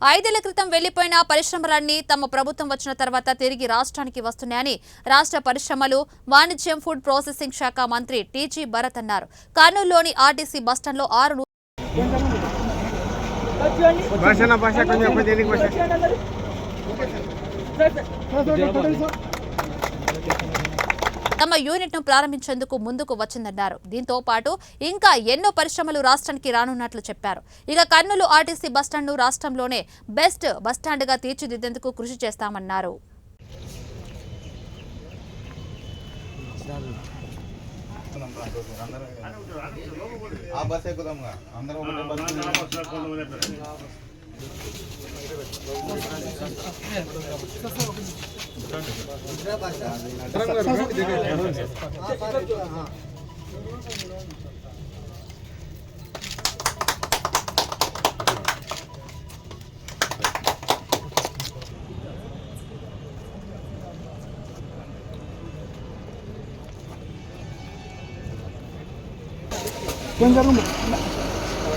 5 ఏళ్ల క్రితం వెళ్లిపోయిన పరిశ్రమలన్నీ తమ ప్రభుత్వం వచ్చిన తర్వాత తిరిగి రాష్ట్రానికి వస్తున్నాయని రాష్ట్ర పరిశ్రమలు వాణిజ్యం ఫుడ్ ప్రాసెసింగ్ శాఖ మంత్రి టీజీ భరత్ అన్నారు. కర్నూలులోని ఆర్టీసీ బస్టాండ్లో 6 తమ యూనిట్ను ప్రారంభించేందుకు ముందుకు వచ్చిందన్నారు. దీంతో పాటు ఇంకా ఎన్నో పరిశ్రమలు రాష్ట్రానికి రానున్నట్లు చెప్పారు. ఇక కర్నూలు ఆర్టీసీ బస్టాండ్ను రాష్ట్రంలోనే బెస్ట్ బస్టాండ్గా తీర్చిదిద్దేందుకు కృషి చేస్తామన్నారు.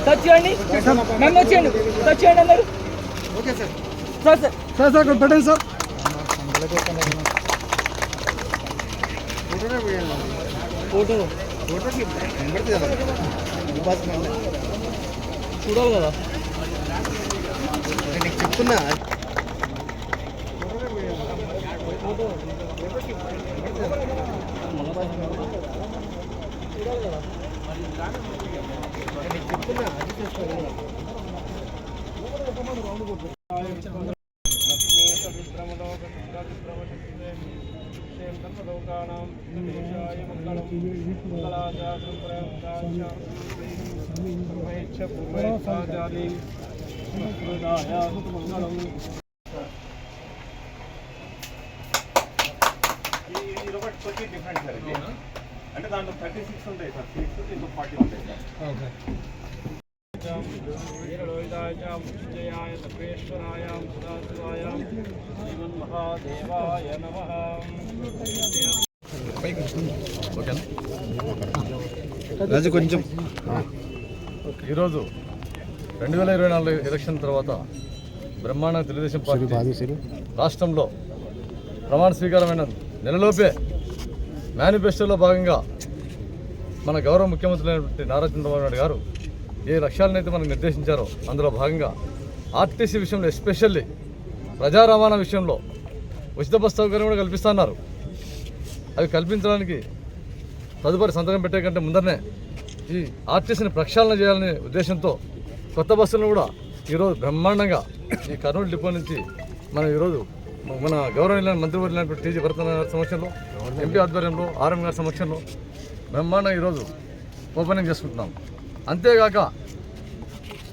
టచ్ చేయండి మేము వచ్చేయండి టచ్ చేయండి అందరూ okay sir sir sir sir పెట్టండి సార్ ఫోటో ఫోటోకి చూడాలి కదా నేను చెప్తున్నా ఫోటో చూడాలి కదా డిఫరెంట్ సార్ ఇది అంటే దాంట్లో 36 ఉంటాయి సార్ సీట్స్ ఇంకో 40 ఉంటాయి సార్. ఓకే. జయాయ సర్వేశ్వరాయ సదాశివాయ శ్రీమన్మహాదేవాయ నమః. రాజు కొంచెం ఈరోజు 2024 ఎలక్షన్ తర్వాత బ్రహ్మాండ తెలుగుదేశం పార్టీ రాష్ట్రంలో ప్రమాణ స్వీకారమైన నెలలోపే మేనిఫెస్టోలో భాగంగా మన గౌరవ ముఖ్యమంత్రి అయినటువంటి నారా చంద్రబాబు నాయుడు గారు ఏ లక్ష్యాలనైతే మనకు నిర్దేశించారో అందులో భాగంగా ఆర్టీసీ విషయంలో ఎస్పెషల్లీ ప్రజా రవాణా విషయంలో ఉచిత బస్ సౌకర్యం కూడా కల్పిస్తున్నారు. అవి కల్పించడానికి తదుపరి సంతకం పెట్టే కంటే ముందరనే ఈ ఆర్టీసీని ప్రక్షాళన చేయాలనే ఉద్దేశంతో కొత్త బస్సులను కూడా ఈరోజు బ్రహ్మాండంగా ఈ కర్నూలు డిపో నుంచి మనం ఈరోజు మన గౌరవ మంత్రివర్యులైనటువంటి టీజీ భరత్ గారి సమక్షంలో ఎంపీ ఆధ్వర్యంలో ఆర్ఎం గారి సమక్షంలో బ్రహ్మాండంగా ఈరోజు ఓపెనింగ్ చేసుకుంటున్నాం. అంతేగాక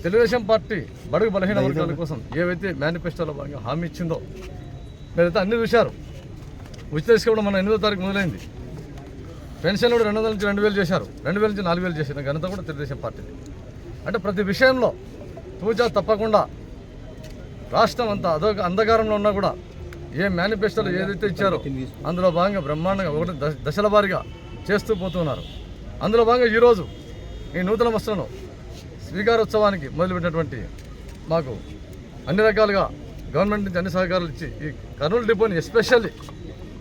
తెలుగుదేశం పార్టీ బడుగు బలహీన వర్గాల కోసం ఏవైతే మేనిఫెస్టోలో భాగంగా హామీ ఇచ్చిందో మీరైతే అన్ని చూశారు. ఉచిత ఇసుక కూడా మన 8వ తారీఖు మొదలైంది. పెన్షన్ కూడా 200 నుంచి 2000 చేశారు, 2000 నుంచి 4000 చేసిన ఘనత కూడా తెలుగుదేశం పార్టీది. అంటే ప్రతి విషయంలో తూచా తప్పకుండా రాష్ట్రం అంతా అంధకారంలో ఉన్నా కూడా ఏ మేనిఫెస్టోలో ఏదైతే ఇచ్చారో అందులో భాగంగా బ్రహ్మాండంగా ఒకటి దశల వారీగా చేస్తూ పోతున్నారు. అందులో భాగంగా ఈరోజు ఈ నూతన బస్సులను స్వీకారోత్సవానికి మొదలుపెట్టినటువంటి మాకు అన్ని రకాలుగా గవర్నమెంట్ నుంచి అన్ని సహకారాలు ఇచ్చి ఈ కర్నూలు డిపోని ఎస్పెషల్లీ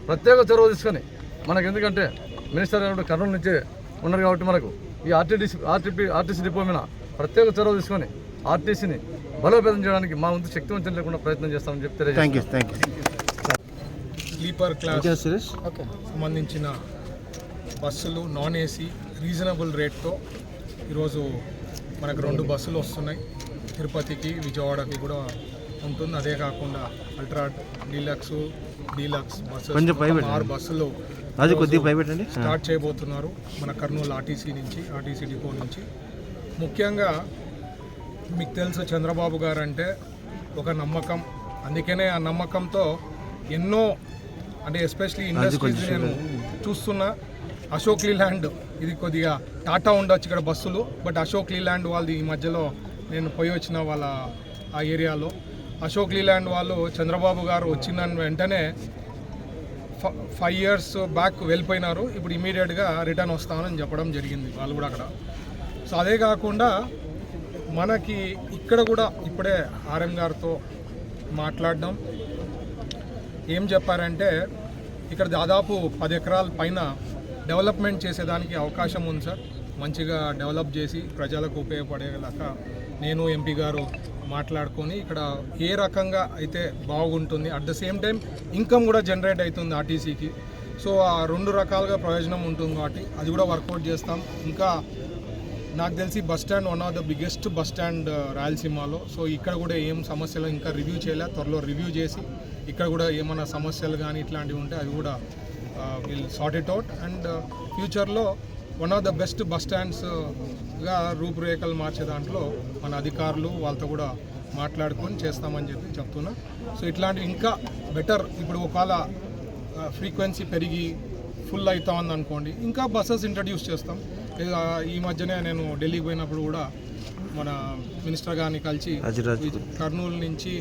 ప్రత్యేక చొరవ తీసుకొని మనకు, ఎందుకంటే మినిస్టర్ గారు కర్నూలు నుంచే ఉన్నారు కాబట్టి మనకు ఈ ఆర్టీసీ డిపో మీద ప్రత్యేక చొరవ తీసుకొని ఆర్టీసీని బలోపేతం చేయడానికి మా వంతు శక్తివంతం లేకుండా ప్రయత్నం చేస్తామని చెప్తే స్లీపర్ క్లాస్ సంబంధించిన బస్సులు నాన్ ఏసీ రీజనబుల్ రేట్తో ఈరోజు మనకు 2 బస్సులు వస్తున్నాయి. తిరుపతికి విజయవాడకి కూడా ఉంటుంది. అదే కాకుండా అల్ట్రా డీలక్స్ బస్సు 6 బస్సులు స్టార్ట్ చేయబోతున్నారు మన కర్నూలు ఆర్టీసీ డిపో నుంచి. ముఖ్యంగా మీకు తెలుసు చంద్రబాబు గారు అంటే ఒక నమ్మకం. అందుకనే ఆ నమ్మకంతో ఎన్నో అంటే ఎస్పెషలీ ఇండస్ట్రీస్ నేను చూస్తున్నా. అశోక్ లీలాండ్ ఇది కొద్దిగా టాటా ఉండొచ్చు ఇక్కడ బస్సులు, బట్ అశోక్ లీలాండ్ వాళ్ళది ఈ మధ్యలో నేను పోయి వచ్చిన వాళ్ళ ఆ ఏరియాలో అశోక్ లీలాండ్ వాళ్ళు చంద్రబాబు గారు వచ్చిన వెంటనే 5 years బ్యాక్ వెళ్ళిపోయినారు. ఇప్పుడు ఇమీడియట్గా రిటర్న్ వస్తామని చెప్పడం జరిగింది వాళ్ళు కూడా అక్కడ. సో అదే కాకుండా మనకి ఇక్కడ కూడా ఇప్పుడే ఆర్ఎం గారితో మాట్లాడడం ఏం చెప్పారంటే ఇక్కడ దాదాపు 10 ఎకరాల పైన డెవలప్మెంట్ చేసేదానికి అవకాశం ఉంది సార్. మంచిగా డెవలప్ చేసి ప్రజలకు ఉపయోగపడేలాగా నేను ఎంపీ గారు మాట్లాడుకొని ఇక్కడ ఏ రకంగా అయితే బాగుంటుంది, at the same time income కూడా జనరేట్ అవుతుంది ఆర్టీసీకి. సో ఆ 2 రకాలుగా ప్రయోజనం ఉంటుంది కాబట్టి అది కూడా వర్కౌట్ చేస్తాం. ఇంకా నాకు తెలిసి bus stand one of the biggest bus stand రాయలసీమలో. సో ఇక్కడ కూడా ఏం సమస్యలు ఇంకా రివ్యూ చేయలే, త్వరలో రివ్యూ చేసి ఇక్కడ కూడా ఏమైనా సమస్యలు కానీ ఇట్లాంటివి ఉంటే అవి కూడా will sort it out. And ఫ్యూచర్లో one of the best bus స్టాండ్స్గా రూపురేఖలు మార్చే దాంట్లో మన అధికారులు వాళ్ళతో కూడా మాట్లాడుకొని చేస్తామని చెప్తున్నా. సో ఇట్లాంటివి ఇంకా బెటర్. ఇప్పుడు ఒకవేళ ఫ్రీక్వెన్సీ పెరిగి ఫుల్ అవుతా ఉంది అనుకోండి, ఇంకా బస్సెస్ ఇంట్రడ్యూస్ చేస్తాం. ఈ మధ్యనే నేను ఢిల్లీకి పోయినప్పుడు కూడా మన మినిస్టర్ గారిని కలిసి కర్నూలు నుంచి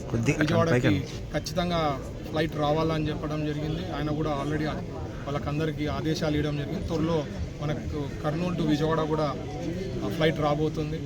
విజయవాడకి ఖచ్చితంగా ఫ్లైట్ రావాలని చెప్పడం జరిగింది. ఆయన కూడా ఆల్రెడీ వాళ్ళకందరికీ ఆదేశాలు ఇవ్వడం జరిగింది. త్వరలో మనకు కర్నూలు టు విజయవాడ కూడా ఫ్లైట్ రాబోతుంది.